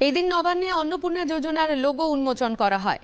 এই দিন নবান্নে অন্নপূর্ণা যোজনার লোগো উন্মোচন করা হয়।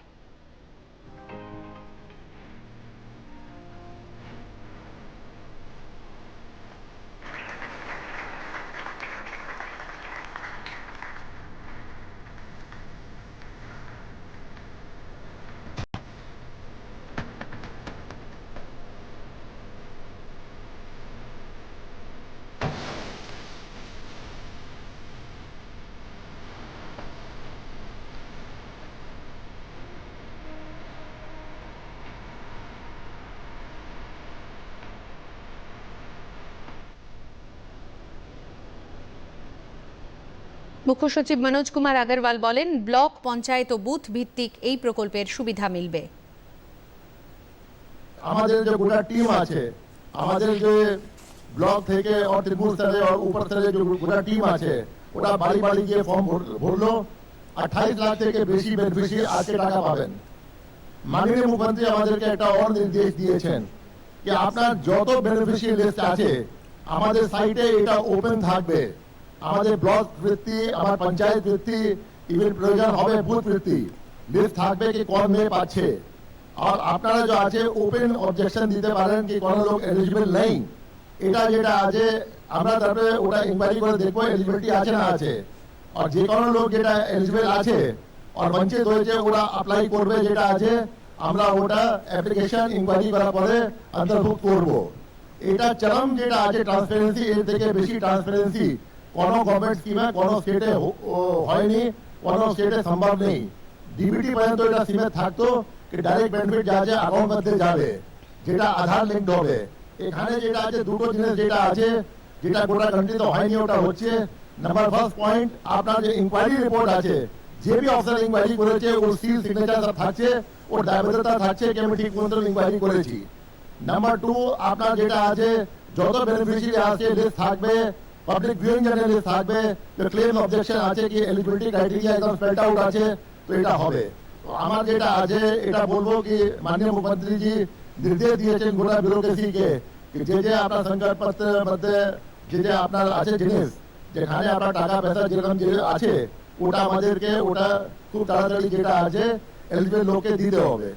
মুখ্য সচিব মনোজ কুমার আগরওয়াল বলেন, ব্লক পঞ্চায়েত ও বুথ ভিত্তিক এই প্রকল্পের সুবিধা মিলবে। আমাদের যে গোটা টিম আছে, আমাদের যে ব্লক থেকে और त्रिपुर स्तरे और ऊपर स्तरे जो গোটা টিম আছে, ওটা বাড়ি বাড়ি গিয়ে ফর্ম ভরলো। 28 লাখ থেকে বেশি বেনিফিশিয়ারি আজকে টাকা পাবেন। মাননীয় মুখ্যমন্ত্রী আমাদেরকে একটা और নির্দেশ দিয়েছেন যে আপনার যত বেনিফিশিয়ারি লিস্ট আছে আমাদের সাইটে এটা ওপেন থাকবে। আমাদের ব্লক ভিত্তি, আমার পঞ্চায়েত ভিত্তি, ইভেন প্রয়োজন হবে বুথ ভিত্তি লিস্ট থাকবে কি কোন মেয়ে পাচ্ছে। আর আপনারা যে আছে ওপেন অবজেকশন দিতে পারেন কি কোন লোক এলিজিবল নেই। এটা যেটা আছে আমরা তারপরে ওটা ইনকোয়ারি করে দেখবো এলিজিবিলিটি আছে না আছে। আর যে কোনো লোক যেটা এলিজিবল আছে আর বঞ্চিত হয়েছে ওরা অ্যাপ্লাই করবে যেটা আছে, আমরা ওটা অ্যাপ্লিকেশন ইনকোয়ারি করার পরে অন্তর্ভুক্ত করব। এটা চরম যেটা আছে ট্রান্সপারেন্সি, এর থেকে বেশি ট্রান্সপারেন্সি কোনো গভর্নমেন্ট স্কিমে কোনো স্টেটে হয়নি, কোনো স্টেটে সম্ভব নেই। ডিবিটি পর্যন্ত এটা সীমিত থাকতো कि डायरेक्ट बेनिफिट যা আছে অ্যাকাউন্ট মধ্যে যাবে, যেটা আধার লিঙ্কড হবে। এখানে যেটা আছে দুটো জিনিস যেটা আছে যেটা গোটা কান্ট্রিতে হয়নি ওটা হচ্ছে নাম্বার ফার্স্ট পয়েন্ট, আপনার যে ইনকোয়ারি রিপোর্ট আছে যে বি অফিসার ইনকোয়ারি করেছে ওর সিল সিগনেচার সব থাকছে, ওর দায়বদ্ধতা থাকছে কি আমি ঠিক মতো ইনকোয়ারি করেছি। নাম্বার 2 আপনার যেটা আছে যত বেনিফিশিয়ারি আছে লিস্ট থাকবে, পাবলিক ভিউইং জন্য লিস্ট থাকবে, যে ক্লেম অবজেকশন আছে কি এলিজিবিলিটি ক্রাইটেরিয়া একদম স্পেলড আউট আছে তো এটা হবে। আমার যেটা আছে এটা বলবো কি মাননীয় মুখ্যমন্ত্রী জি নির্দেশ দিয়েছেন গোটা ব্যুরোক্রেসিকে যে যে আপনার সংকল্প পত্রের মধ্যে যে যে আপনার আছে জিনিস যেখানে আপনার টাকা পয়সা যেরকম যে আছে ওটা আমাদেরকে ওটা খুব তাড়াতাড়ি যেটা আছে এলিজিবল লোককে দিতে হবে।